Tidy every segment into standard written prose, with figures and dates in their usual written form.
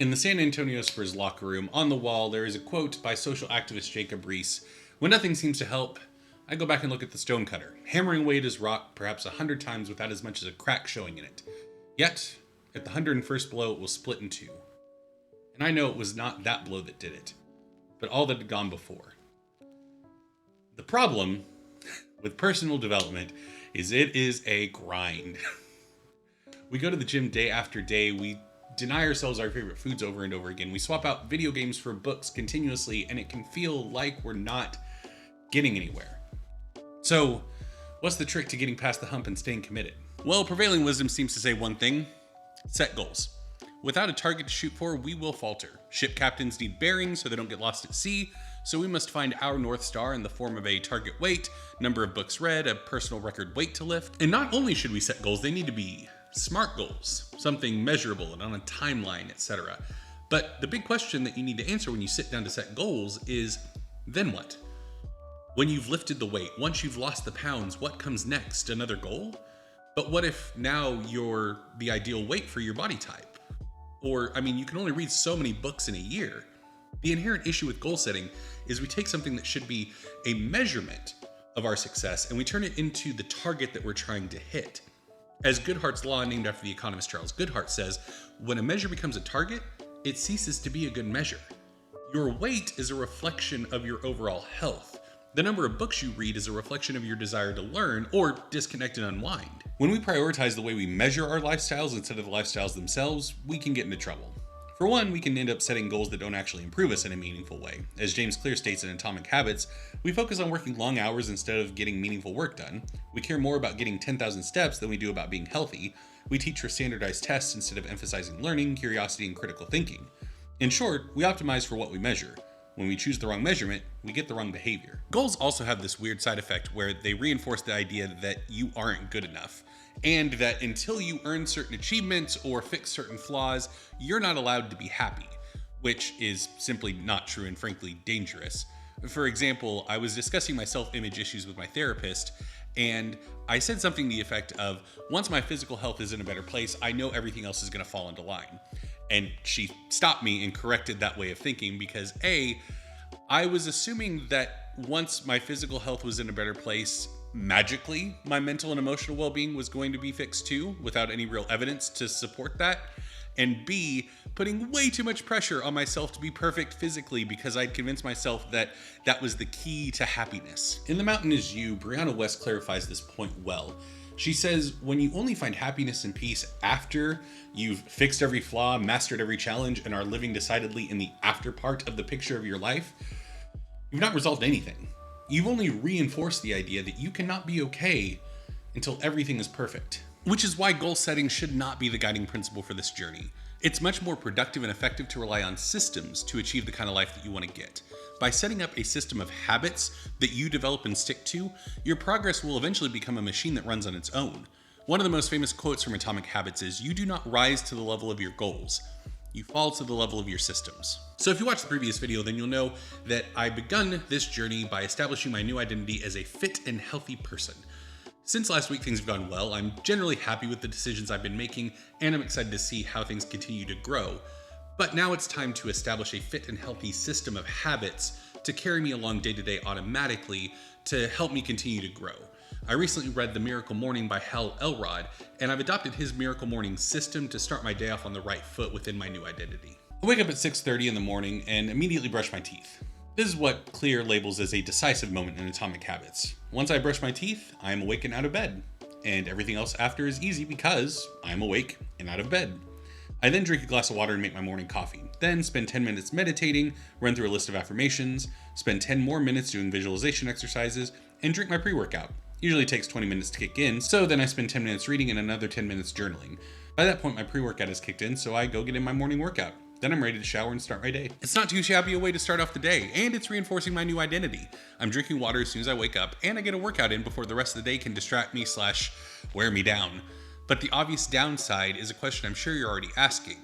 In the San Antonio Spurs locker room, on the wall, there is a quote by social activist Jacob Reese: "When nothing seems to help, I go back and look at the stonecutter, hammering away at his rock perhaps 100 times without as much as a crack showing in it. Yet, at the 101st blow, it will split in two. And I know it was not that blow that did it, but all that had gone before." The problem with personal development is it is a grind. We go to the gym day after day, we deny ourselves our favorite foods over and over again, we swap out video games for books continuously, and it can feel like we're not getting anywhere. So, what's the trick to getting past the hump and staying committed? Well, prevailing wisdom seems to say one thing: set goals. Without a target to shoot for, we will falter. Ship captains need bearings so they don't get lost at sea, so we must find our North Star in the form of a target weight, number of books read, a personal record weight to lift. And not only should we set goals, they need to be smart goals, something measurable and on a timeline, etc. But the big question that you need to answer when you sit down to set goals is, then what? When you've lifted the weight, once you've lost the pounds, what comes next? Another goal? But what if now you're the ideal weight for your body type? Or, you can only read so many books in a year. The inherent issue with goal setting is we take something that should be a measurement of our success and we turn it into the target that we're trying to hit. As Goodhart's law, named after the economist Charles Goodhart, says, when a measure becomes a target, it ceases to be a good measure. Your weight is a reflection of your overall health. The number of books you read is a reflection of your desire to learn or disconnect and unwind. When we prioritize the way we measure our lifestyles instead of the lifestyles themselves, we can get into trouble. For one, we can end up setting goals that don't actually improve us in a meaningful way. As James Clear states in Atomic Habits, we focus on working long hours instead of getting meaningful work done. We care more about getting 10,000 steps than we do about being healthy. We teach for standardized tests instead of emphasizing learning, curiosity, and critical thinking. In short, we optimize for what we measure. When we choose the wrong measurement, we get the wrong behavior. Goals also have this weird side effect where they reinforce the idea that you aren't good enough, and that until you earn certain achievements or fix certain flaws, you're not allowed to be happy, which is simply not true and frankly dangerous. For example, I was discussing my self-image issues with my therapist, and I said something to the effect of, once my physical health is in a better place, I know everything else is going to fall into line. And she stopped me and corrected that way of thinking because I was assuming that once my physical health was in a better place, magically my mental and emotional well-being was going to be fixed too, without any real evidence to support that. And B, putting way too much pressure on myself to be perfect physically because I'd convinced myself that that was the key to happiness. In The Mountain Is You, Brianna West clarifies this point well. She says, when you only find happiness and peace after you've fixed every flaw, mastered every challenge, and are living decidedly in the after part of the picture of your life, you've not resolved anything. You've only reinforced the idea that you cannot be okay until everything is perfect. Which is why goal setting should not be the guiding principle for this journey. It's much more productive and effective to rely on systems to achieve the kind of life that you want to get. By setting up a system of habits that you develop and stick to, your progress will eventually become a machine that runs on its own. One of the most famous quotes from Atomic Habits is, "You do not rise to the level of your goals. You fall to the level of your systems." So if you watched the previous video, then you'll know that I begun this journey by establishing my new identity as a fit and healthy person. Since last week, things have gone well. I'm generally happy with the decisions I've been making, and I'm excited to see how things continue to grow. But now it's time to establish a fit and healthy system of habits to carry me along day to day automatically to help me continue to grow. I recently read The Miracle Morning by Hal Elrod, and I've adopted his Miracle Morning system to start my day off on the right foot within my new identity. I wake up at 6:30 in the morning and immediately brush my teeth. This is what Clear labels as a decisive moment in Atomic Habits. Once I brush my teeth, I am awake and out of bed, and everything else after is easy because I'm awake and out of bed. I then drink a glass of water and make my morning coffee, then spend 10 minutes meditating, run through a list of affirmations, spend 10 more minutes doing visualization exercises, and drink my pre-workout. Usually takes 20 minutes to kick in, so then I spend 10 minutes reading and another 10 minutes journaling. By that point, my pre-workout is kicked in, so I go get in my morning workout. Then I'm ready to shower and start my day. It's not too shabby a way to start off the day, and it's reinforcing my new identity. I'm drinking water as soon as I wake up, and I get a workout in before the rest of the day can distract me / wear me down. But the obvious downside is a question I'm sure you're already asking.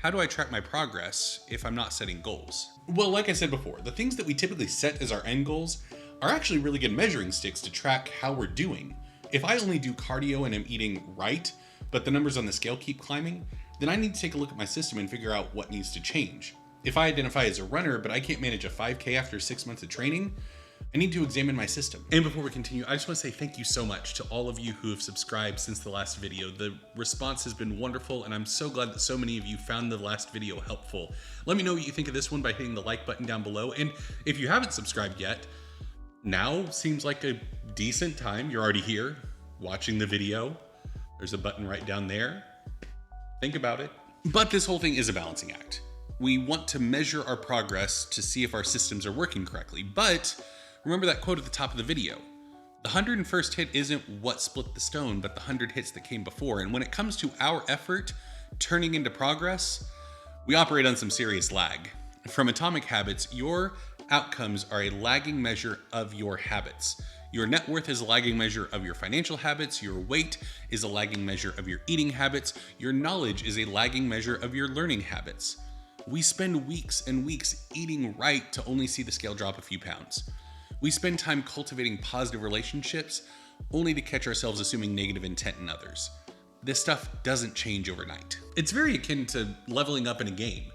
How do I track my progress if I'm not setting goals? Well, like I said before, the things that we typically set as our end goals are actually really good measuring sticks to track how we're doing. If I only do cardio and am eating right, but the numbers on the scale keep climbing, then I need to take a look at my system and figure out what needs to change. If I identify as a runner, but I can't manage a 5K after 6 months of training, I need to examine my system. And before we continue, I just want to say thank you so much to all of you who have subscribed since the last video. The response has been wonderful, and I'm so glad that so many of you found the last video helpful. Let me know what you think of this one by hitting the like button down below. And if you haven't subscribed yet, now seems like a decent time. You're already here watching the video. There's a button right down there. Think about it. But this whole thing is a balancing act. We want to measure our progress to see if our systems are working correctly. But remember that quote at the top of the video. The 101st hit isn't what split the stone, but the 100 hits that came before. And when it comes to our effort turning into progress, we operate on some serious lag. From Atomic Habits, your outcomes are a lagging measure of your habits. Your net worth is a lagging measure of your financial habits. Your weight is a lagging measure of your eating habits. Your knowledge is a lagging measure of your learning habits. We spend weeks and weeks eating right to only see the scale drop a few pounds. We spend time cultivating positive relationships only to catch ourselves assuming negative intent in others. This stuff doesn't change overnight. It's very akin to leveling up in a game.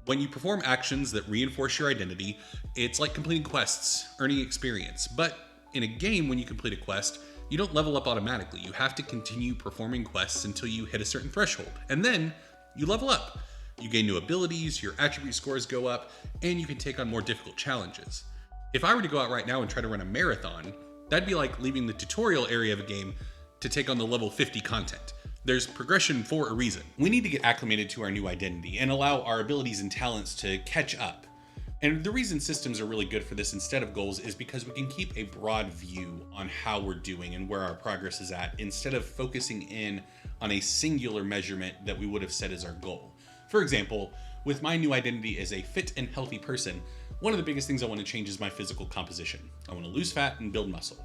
When you perform actions that reinforce your identity, it's like completing quests, earning experience. But in a game, when you complete a quest, you don't level up automatically. You have to continue performing quests until you hit a certain threshold, and then you level up. You gain new abilities, your attribute scores go up, and you can take on more difficult challenges. If I were to go out right now and try to run a marathon, that'd be like leaving the tutorial area of a game to take on the level 50 content. There's progression for a reason. We need to get acclimated to our new identity and allow our abilities and talents to catch up. And the reason systems are really good for this instead of goals is because we can keep a broad view on how we're doing and where our progress is at, instead of focusing in on a singular measurement that we would have set as our goal. For example, with my new identity as a fit and healthy person, one of the biggest things I want to change is my physical composition. I want to lose fat and build muscle.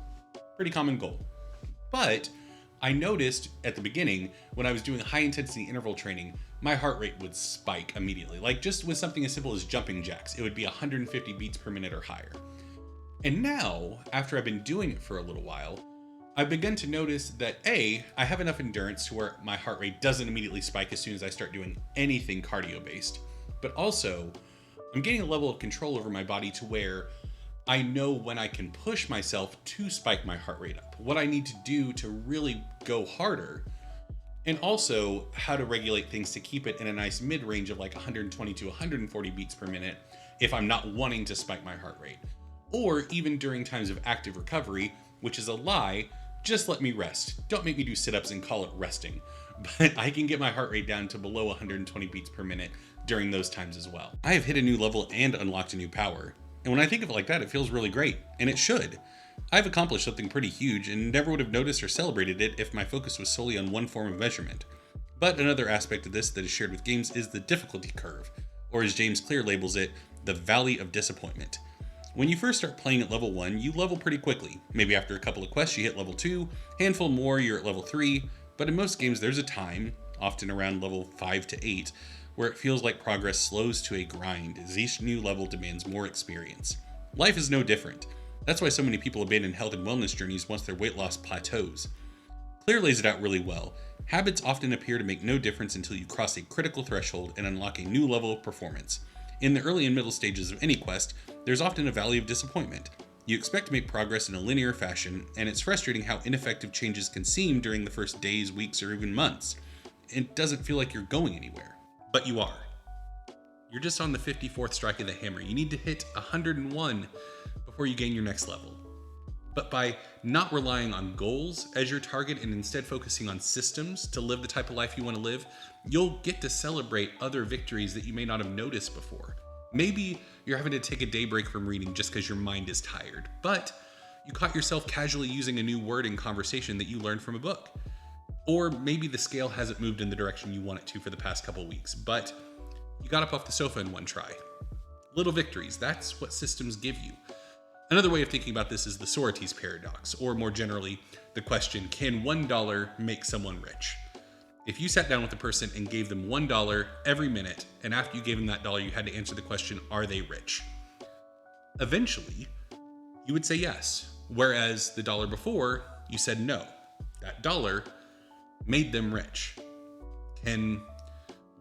Pretty common goal. But I noticed at the beginning, when I was doing high intensity interval training, my heart rate would spike immediately. Like just with something as simple as jumping jacks, it would be 150 beats per minute or higher. And now, after I've been doing it for a little while, I've begun to notice that I have enough endurance to where my heart rate doesn't immediately spike as soon as I start doing anything cardio based. But also, I'm getting a level of control over my body to where I know when I can push myself to spike my heart rate up, what I need to do to really go harder, and also how to regulate things to keep it in a nice mid-range of like 120 to 140 beats per minute if I'm not wanting to spike my heart rate. Or even during times of active recovery, which is a lie. Just let me rest. Don't make me do sit-ups and call it resting. But I can get my heart rate down to below 120 beats per minute during those times as well. I have hit a new level and unlocked a new power. And when I think of it like that, it feels really great. And it should. I've accomplished something pretty huge and never would have noticed or celebrated it if my focus was solely on one form of measurement. But another aspect of this that is shared with games is the difficulty curve, or as James Clear labels it, the valley of disappointment. When you first start playing at level 1, you level pretty quickly. Maybe after a couple of quests you hit level 2, handful more you're at level 3, but in most games there's a time, often around level 5 to 8, where it feels like progress slows to a grind as each new level demands more experience. Life is no different. That's why so many people abandon health and wellness journeys once their weight loss plateaus. Clear lays it out really well. Habits often appear to make no difference until you cross a critical threshold and unlock a new level of performance. In the early and middle stages of any quest, there's often a valley of disappointment. You expect to make progress in a linear fashion, and it's frustrating how ineffective changes can seem during the first days, weeks, or even months. It doesn't feel like you're going anywhere. But you are. You're just on the 54th strike of the hammer. You need to hit 101 before you gain your next level. But by not relying on goals as your target and instead focusing on systems to live the type of life you want to live, you'll get to celebrate other victories that you may not have noticed before. Maybe you're having to take a day break from reading just because your mind is tired, but you caught yourself casually using a new word in conversation that you learned from a book. Or maybe the scale hasn't moved in the direction you want it to for the past couple weeks, but you got up off the sofa in one try. Little victories, that's what systems give you. Another way of thinking about this is the Socrates paradox, or more generally, the question, can $1 make someone rich? If you sat down with a person and gave them $1 every minute, and after you gave them that dollar, you had to answer the question, are they rich? Eventually, you would say yes, whereas the dollar before, you said no. That dollar made them rich. Can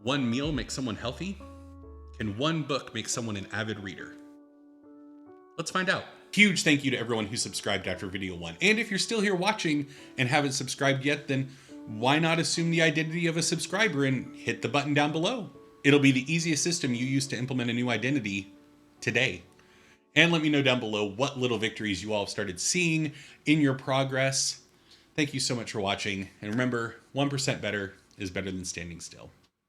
one meal make someone healthy? Can one book make someone an avid reader? Let's find out. Huge thank you to everyone who subscribed after video 1. And if you're still here watching and haven't subscribed yet, then why not assume the identity of a subscriber and hit the button down below? It'll be the easiest system you use to implement a new identity today. And let me know down below what little victories you all have started seeing in your progress. Thank you so much for watching. And remember, 1% better is better than standing still.